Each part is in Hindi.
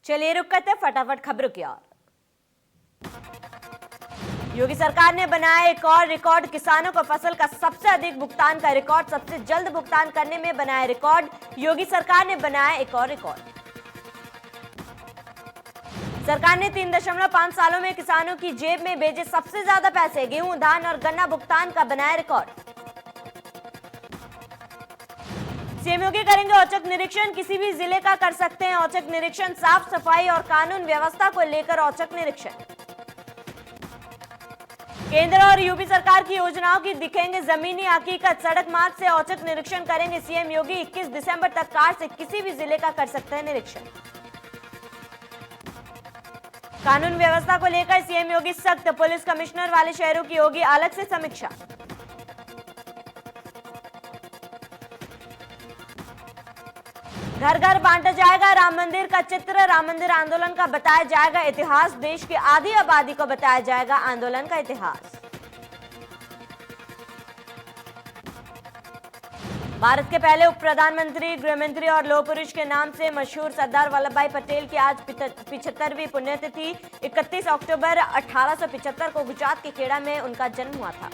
चलिए रुक करते फटाफट खबरों की ओर। योगी सरकार ने बनाया एक और रिकॉर्ड। किसानों को फसल का सबसे अधिक भुगतान का रिकॉर्ड, सबसे जल्द भुगतान करने में बनाया रिकॉर्ड। योगी सरकार ने बनाया एक और रिकॉर्ड। सरकार ने 3.5 सालों में किसानों की जेब में भेजे सबसे ज्यादा पैसे। गेहूं, धान और गन्ना भुगतान का बनाया रिकॉर्ड। सीएम योगी करेंगे औचक निरीक्षण। किसी भी जिले का कर सकते हैं औचक निरीक्षण। साफ सफाई और कानून व्यवस्था को लेकर औचक निरीक्षण। केंद्र और यूपी सरकार की योजनाओं की दिखेंगे जमीनी हकीकत। सड़क मार्ग से औचक निरीक्षण करेंगे सीएम योगी। 21 दिसंबर तक कार से किसी भी जिले का कर सकते हैं निरीक्षण। कानून व्यवस्था को लेकर सीएम योगी सख्त। पुलिस कमिश्नर वाले शहरों की होगी अलग से समीक्षा। घर घर बांटा जाएगा राम मंदिर का चित्र। राम मंदिर आंदोलन का बताया जाएगा इतिहास। देश की आधी आबादी को बताया जाएगा आंदोलन का इतिहास। भारत के पहले उप प्रधानमंत्री, गृहमंत्री और लौह पुरुष के नाम से मशहूर सरदार वल्लभ भाई पटेल की आज 75वीं पुण्यतिथि। 31 अक्टूबर 1875 को गुजरात के खेड़ा में उनका जन्म हुआ था।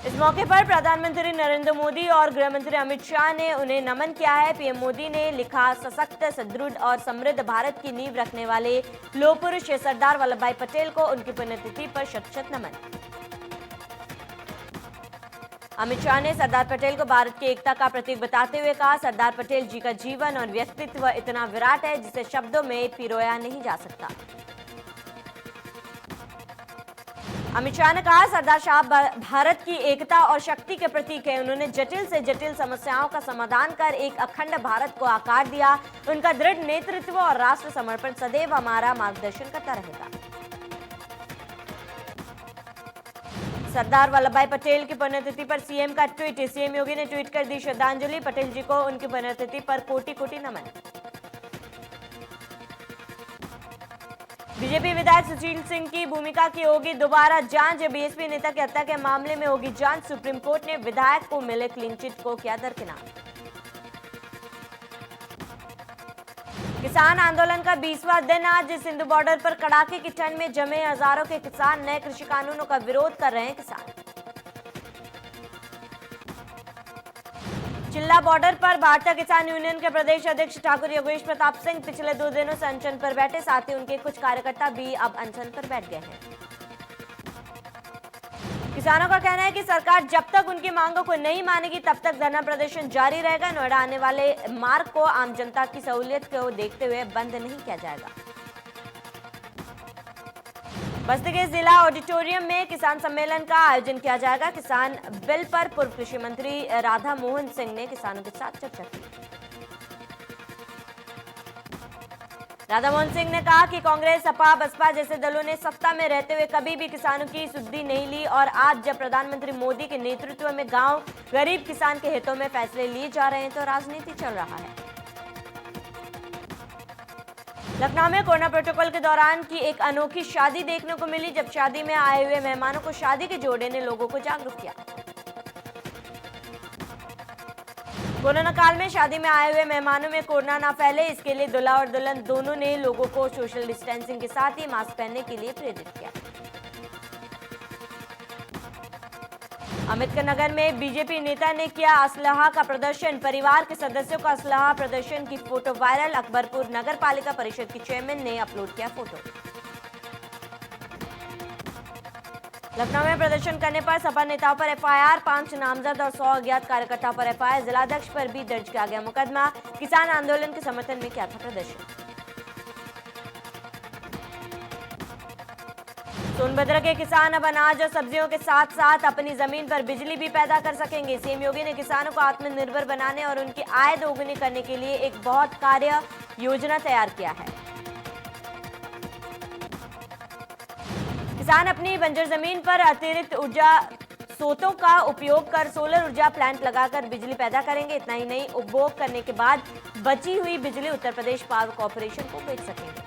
इस मौके पर प्रधानमंत्री नरेंद्र मोदी और गृहमंत्री अमित शाह ने उन्हें नमन किया है। पीएम मोदी ने लिखा, सशक्त, सुदृढ़ और समृद्ध भारत की नींव रखने वाले लौह पुरुष सरदार वल्लभ भाई पटेल को उनकी पुण्यतिथि पर शत-शत नमन। अमित शाह ने सरदार पटेल को भारत की एकता का प्रतीक बताते हुए कहा, सरदार पटेल जी का जीवन और व्यक्तित्व इतना विराट है जिसे शब्दों में पिरोया नहीं जा सकता। अमित शाह ने कहा, सरदार साहब भारत की एकता और शक्ति के प्रतीक है। उन्होंने जटिल से जटिल समस्याओं का समाधान कर एक अखंड भारत को आकार दिया। उनका दृढ़ नेतृत्व और राष्ट्र समर्पण सदैव हमारा मार्गदर्शन करता रहेगा। सरदार वल्लभ भाई पटेल की पुण्यतिथि पर सीएम का ट्वीट। सीएम योगी ने ट्वीट कर दी श्रद्धांजलि। पटेल जी को उनकी पुण्यतिथि पर कोटि कोटि नमन। बीजेपी विधायक सुशील सिंह की भूमिका की होगी दोबारा जांच। बीएसपी नेता की हत्या के मामले में होगी जांच। सुप्रीम कोर्ट ने विधायक को मिले क्लीन चिट को किया दरकिनार। किसान आंदोलन का 20वां दिन आज। सिंधु बॉर्डर पर कड़ाके की ठंड में जमे हजारों के किसान। नए कृषि कानूनों का विरोध कर रहे हैं किसान। चिल्ला बॉर्डर पर भारतीय किसान यूनियन के प्रदेश अध्यक्ष ठाकुर योगेश प्रताप सिंह पिछले 2 दिनों से अनशन पर बैठे। साथ ही उनके कुछ कार्यकर्ता भी अब अनशन पर बैठ गए हैं। किसानों का कहना है कि सरकार जब तक उनकी मांगों को नहीं मानेगी तब तक धरना प्रदर्शन जारी रहेगा। नोएडा आने वाले मार्ग को आम जनता की सहूलियत को देखते हुए बंद नहीं किया जाएगा। बस्ती के जिला ऑडिटोरियम में किसान सम्मेलन का आयोजन किया जाएगा। किसान बिल पर पूर्व कृषि मंत्री राधा मोहन सिंह ने किसानों के साथ चर्चा की। राधा मोहन सिंह ने कहा कि कांग्रेस, सपा, बसपा जैसे दलों ने सत्ता में रहते हुए कभी भी किसानों की सुधि नहीं ली और आज जब प्रधानमंत्री मोदी के नेतृत्व में गांव गरीब किसान के हितों में फैसले लिए जा रहे हैं तो राजनीति चल रहा है। लखनऊ में कोरोना प्रोटोकॉल के दौरान की एक अनोखी शादी देखने को मिली। जब शादी में आए हुए मेहमानों को शादी के जोड़े ने लोगों को जागरूक किया। कोरोना काल में शादी में आए हुए मेहमानों में कोरोना ना फैले, इसके लिए दूल्हा और दुल्हन दोनों ने लोगों को सोशल डिस्टेंसिंग के साथ ही मास्क पहनने के लिए प्रेरित किया। अम्बेडकर में बीजेपी नेता ने किया असलहा का प्रदर्शन। परिवार के सदस्यों का असलहा प्रदर्शन की फोटो वायरल। अकबरपुर नगर पालिका परिषद की चेयरमैन ने अपलोड किया फोटो। लखनऊ में प्रदर्शन करने पर सपा नेताओं पर एफआईआर। 5 नामजद और 100 अज्ञात कार्यकर्ताओं पर एफआईआर। जिलाध्यक्ष पर भी दर्ज किया गया मुकदमा। किसान आंदोलन के समर्थन में किया था प्रदर्शन। सोनभद्र के किसान अब अनाज और सब्जियों के साथ साथ अपनी जमीन पर बिजली भी पैदा कर सकेंगे। सीएम योगी ने किसानों को आत्मनिर्भर बनाने और उनकी आय दोगुनी करने के लिए एक बहुत कार्य योजना तैयार किया है। किसान अपनी बंजर जमीन पर अतिरिक्त ऊर्जा स्रोतों का उपयोग कर सोलर ऊर्जा प्लांट लगाकर बिजली पैदा करेंगे। इतना ही नहीं, उपभोग करने के बाद बची हुई बिजली उत्तर प्रदेश पावर कॉर्पोरेशन को बेच सकेंगे।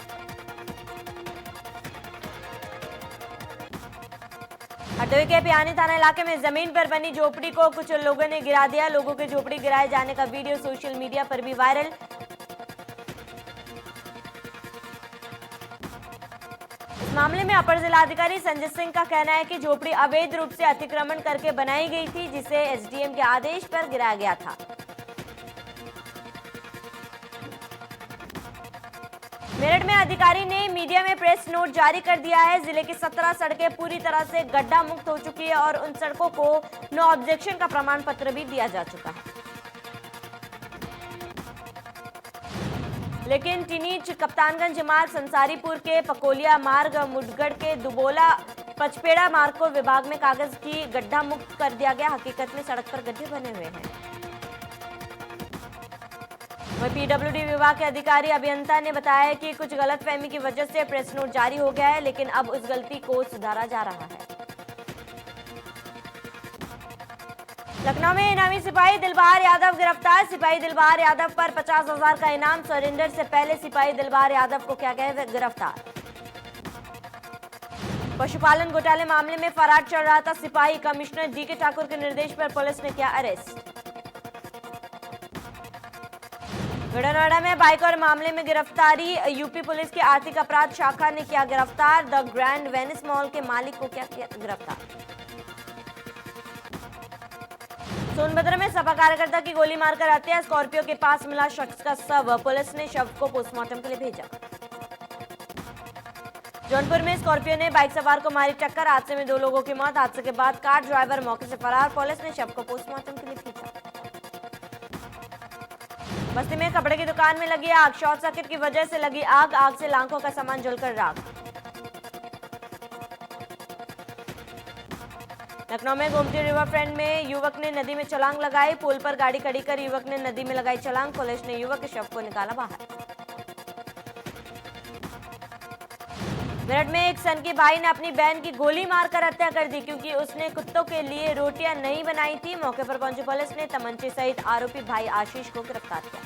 हरदोई के पियानी थाना इलाके में जमीन पर बनी झोपड़ी को कुछ लोगों ने गिरा दिया। लोगों के झोपड़ी गिराए जाने का वीडियो सोशल मीडिया पर भी वायरल। इस मामले में अपर जिलाधिकारी संजय सिंह का कहना है कि झोपड़ी अवैध रूप से अतिक्रमण करके बनाई गई थी, जिसे एसडीएम के आदेश पर गिराया गया था। मेरठ में अधिकारी ने मीडिया में प्रेस नोट जारी कर दिया है। जिले की 17 सड़कें पूरी तरह से गड्ढा मुक्त हो चुकी है और उन सड़कों को नो ऑब्जेक्शन का प्रमाण पत्र भी दिया जा चुका है। लेकिन टिनीच, कप्तानगंज मार्ग, संसारीपुर के पकोलिया मार्ग, मुडगढ़ के दुबोला पचपेड़ा मार्ग को विभाग में कागज की गड्ढा मुक्त कर दिया गया। हकीकत में सड़क पर गड्ढे बने हुए हैं। वहीं पीडब्ल्यूडी विभाग के अधिकारी अभियंता ने बताया कि कुछ गलतफहमी की वजह से प्रेस नोट जारी हो गया है, लेकिन अब उस गलती को सुधारा जा रहा है। लखनऊ में इनामी सिपाही दिलबार यादव गिरफ्तार। सिपाही दिलबार यादव पर 50,000 का इनाम। सरेंडर से पहले सिपाही दिलबार यादव को किया गया गिरफ्तार। पशुपालन घोटाले मामले में फरार चल रहा था सिपाही। कमिश्नर डीके ठाकुर के निर्देश पर पुलिस ने किया अरेस्ट। नोएडा में बाइक और मामले में गिरफ्तारी। यूपी पुलिस की आर्थिक अपराध शाखा ने किया गिरफ्तार। द ग्रैंड वेनिस मॉल के मालिक को किया गिरफ्तार। सोनभद्र में सपा कार्यकर्ता की गोली मारकर हत्या। स्कॉर्पियो के पास मिला शख्स का शव। पुलिस ने शव को पोस्टमार्टम के लिए भेजा। जौनपुर में स्कॉर्पियो ने बाइक सवार को मारी टक्कर। हादसे में 2 लोगों की मौत। हादसे के बाद कार ड्राइवर मौके से फरार। पुलिस ने शव को पोस्टमार्टम के लिए भेजा। बस्ती में कपड़े की दुकान में लगी आग। शॉर्ट सर्किट की वजह से लगी आग। आग से लाखों का सामान जलकर राख। लखनऊ में गोमती रिवर फ्रंट में युवक ने नदी में छलांग लगाई। पुल पर गाड़ी खड़ी कर युवक ने नदी में लगाई छलांग। पुलिस ने युवक के शव को निकाला बाहर। मेरठ में एक सन की भाई ने अपनी बहन की गोली मारकर हत्या कर दी, क्योंकि उसने कुत्तों के लिए रोटियां नहीं बनाई थी। मौके पर पहुंची पुलिस ने तमंचे सहित आरोपी भाई आशीष को गिरफ्तार किया।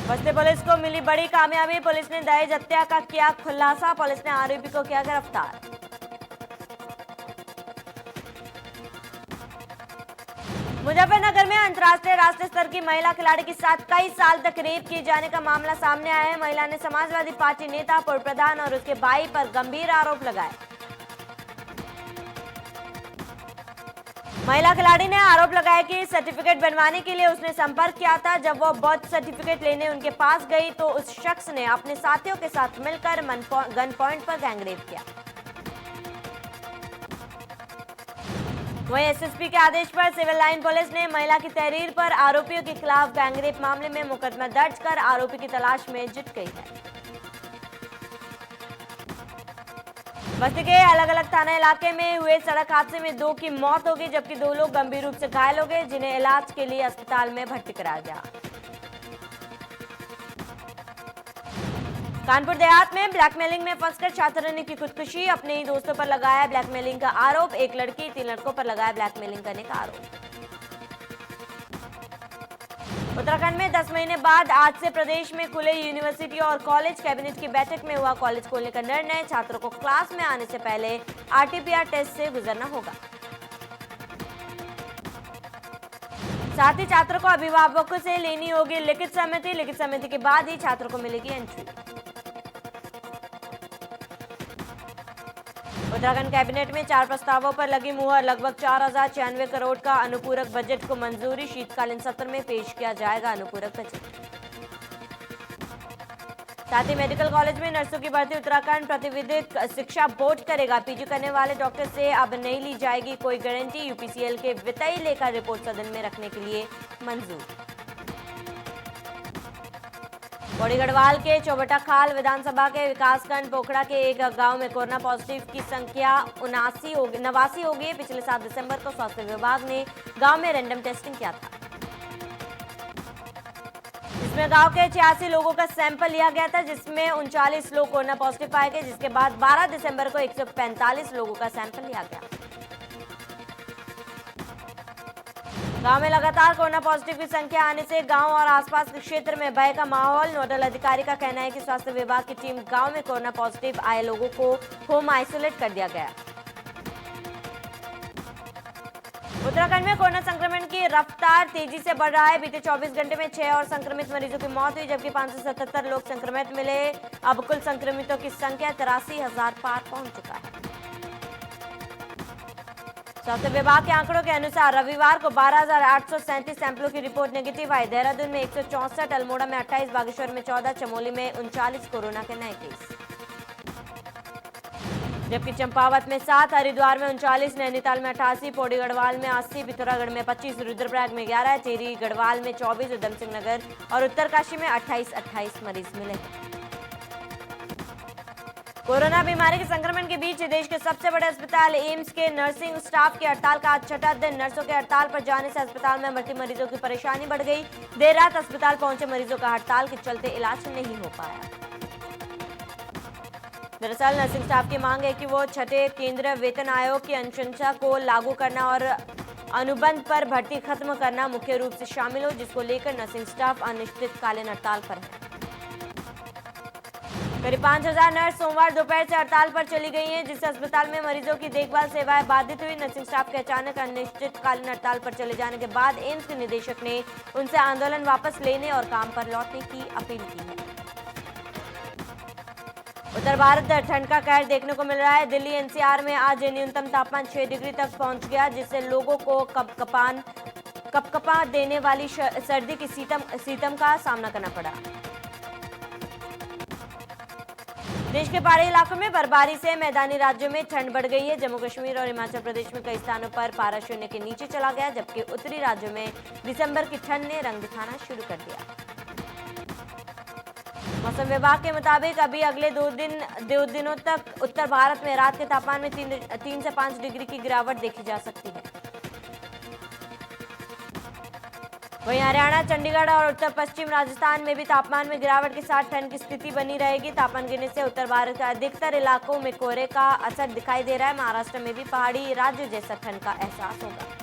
बस्ती पुलिस को मिली बड़ी कामयाबी। पुलिस ने दहेज हत्या का किया खुलासा। पुलिस ने आरोपी को किया गिरफ्तार। मुजफ्फरनगर में अंतर्राष्ट्रीय राष्ट्रीय स्तर की महिला खिलाड़ी के साथ कई साल तक रेप किए जाने का मामला सामने आया है। महिला ने समाजवादी पार्टी नेता, पूर्व प्रधान और उसके भाई पर गंभीर आरोप लगाए। महिला खिलाड़ी ने आरोप लगाया कि सर्टिफिकेट बनवाने के लिए उसने संपर्क किया था। जब वो बर्थ सर्टिफिकेट लेने उनके पास गई तो उस शख्स ने अपने साथियों के साथ मिलकर गन पॉइंट पर गैंगरेप किया। वहीं एसएसपी के आदेश पर सिविल लाइन पुलिस ने महिला की तहरीर पर आरोपियों के खिलाफ गैंगरेप मामले में मुकदमा दर्ज कर आरोपी की तलाश में जुट गई है। बस्ती के अलग अलग थाना इलाके में हुए सड़क हादसे में 2 की मौत हो गई, जबकि 2 लोग गंभीर रूप से घायल हो गए, जिन्हें इलाज के लिए अस्पताल में भर्ती कराया गया। कानपुर देहात में ब्लैकमेलिंग में फंसकर छात्र ने की खुदकुशी। अपने ही दोस्तों पर लगाया ब्लैकमेलिंग का आरोप। 1 लड़की 3 लड़कों पर लगाया ब्लैकमेलिंग करने का आरोप। उत्तराखंड में 10 महीने बाद आज से प्रदेश में खुले यूनिवर्सिटी और कॉलेज। कैबिनेट की बैठक में हुआ कॉलेज खोलने का निर्णय। छात्रों को क्लास में आने से पहले आरटीपीआर टेस्ट से गुजरना होगा। साथ ही छात्रों को अभिभावकों से लेनी होगी लिखित सहमति। लिखित सहमति के बाद ही छात्रों को मिलेगी एंट्री। उत्तराखंड कैबिनेट में 4 प्रस्तावों पर लगी मुहर। लगभग 4096 करोड़ का अनुपूरक बजट को मंजूरी। शीतकालीन सत्र में पेश किया जाएगा अनुपूरक बजट। साथ ही मेडिकल कॉलेज में नर्सों की भर्ती उत्तराखंड प्रतिविधिक शिक्षा बोर्ड करेगा। पीजी करने वाले डॉक्टर से अब नहीं ली जाएगी कोई गारंटी। यूपीसीएल के वित्तीय लेखा रिपोर्ट सदन में रखने के लिए मंजूर। बौड़ी गढ़वाल के चौबटा खाल विधानसभा के विकासखंड पोखड़ा के एक गांव में कोरोना पॉजिटिव की संख्या 89 हो गई। पिछले 7 दिसंबर को स्वास्थ्य विभाग ने गांव में रैंडम टेस्टिंग किया था, जिसमें गांव के 86 लोगों का सैंपल लिया गया था, जिसमें 39 लोग कोरोना पॉजिटिव पाए गए। जिसके बाद 12 दिसंबर को 145 लोगों का सैंपल लिया गया। गांव में लगातार कोरोना पॉजिटिव की संख्या आने से गांव और आसपास के क्षेत्र में भय का माहौल। नोडल अधिकारी का कहना है कि स्वास्थ्य विभाग की टीम गांव में कोरोना पॉजिटिव आए लोगों को होम आइसोलेट कर दिया गया। उत्तराखंड में कोरोना संक्रमण की रफ्तार तेजी से बढ़ रहा है। बीते 24 घंटे में 6 और संक्रमित मरीजों की मौत हुई, जबकि 577 लोग संक्रमित मिले। अब कुल संक्रमितों की संख्या 83,000 पार पहुंच चुका है। स्वास्थ्य विभाग के आंकड़ों के अनुसार रविवार को 12,837 सैंपलों की रिपोर्ट नेगेटिव आई। देहरादून में 164, अल्मोड़ा में 28, बागेश्वर में 14, चमोली में 39 कोरोना के नए केस, जबकि चंपावत में 7, हरिद्वार में 39, नैनीताल में 88, पौड़ी गढ़वाल में 80, पिथौरागढ़ में 25, रुद्रप्रयाग में 11, टिहरी गढ़वाल में 24, उधमसिंह नगर और उत्तरकाशी में 28 मरीज मिले। कोरोना बीमारी के संक्रमण के बीच देश के सबसे बड़े अस्पताल एम्स के नर्सिंग स्टाफ की हड़ताल का आज छठा दिन। नर्सों के हड़ताल पर जाने से अस्पताल में भर्ती मरीजों की परेशानी बढ़ गई। देर रात अस्पताल पहुंचे मरीजों का हड़ताल के चलते इलाज नहीं हो पाया। दरअसल नर्सिंग स्टाफ की मांग है कि वो छठे केंद्रीय वेतन आयोग की अनुशंसा को लागू करना और अनुबंध पर भर्ती खत्म करना मुख्य रूप से शामिल हो, जिसको लेकर नर्सिंग स्टाफ अनिश्चितकालीन हड़ताल पर है। करीब 5,000 नर्स सोमवार दोपहर से हड़ताल पर चली गई हैं, जिससे अस्पताल में मरीजों की देखभाल सेवाएं बाधित हुई। नर्सिंग स्टाफ के अचानक अनिश्चितकालीन हड़ताल पर चले जाने के बाद एम्स के निदेशक ने उनसे आंदोलन वापस लेने और काम पर लौटने की अपील की है। उत्तर भारत ठंड का कहर देखने को मिल रहा है। दिल्ली एनसीआर में आज न्यूनतम तापमान 6 डिग्री तक पहुंच गया, जिससे लोगों को कपकपा देने वाली सर्दी की सीतम का सामना करना पड़ा। देश के पहाड़ी इलाकों में बर्फबारी से मैदानी राज्यों में ठंड बढ़ गई है। जम्मू कश्मीर और हिमाचल प्रदेश में कई स्थानों पर पारा शून्य के नीचे चला गया, जबकि उत्तरी राज्यों में दिसंबर की ठंड ने रंग दिखाना शुरू कर दिया। मौसम विभाग के मुताबिक अभी अगले दो दिनों तक उत्तर भारत में रात के तापमान में 3 से 5 डिग्री की गिरावट देखी जा सकती है। वहीं हरियाणा, चंडीगढ़ और उत्तर पश्चिम राजस्थान में भी तापमान में गिरावट के साथ ठंड की स्थिति बनी रहेगी। तापमान गिरने से उत्तर भारत के अधिकतर इलाकों में कोहरे का असर दिखाई दे रहा है। महाराष्ट्र में भी पहाड़ी राज्य जैसा ठंड का एहसास होगा।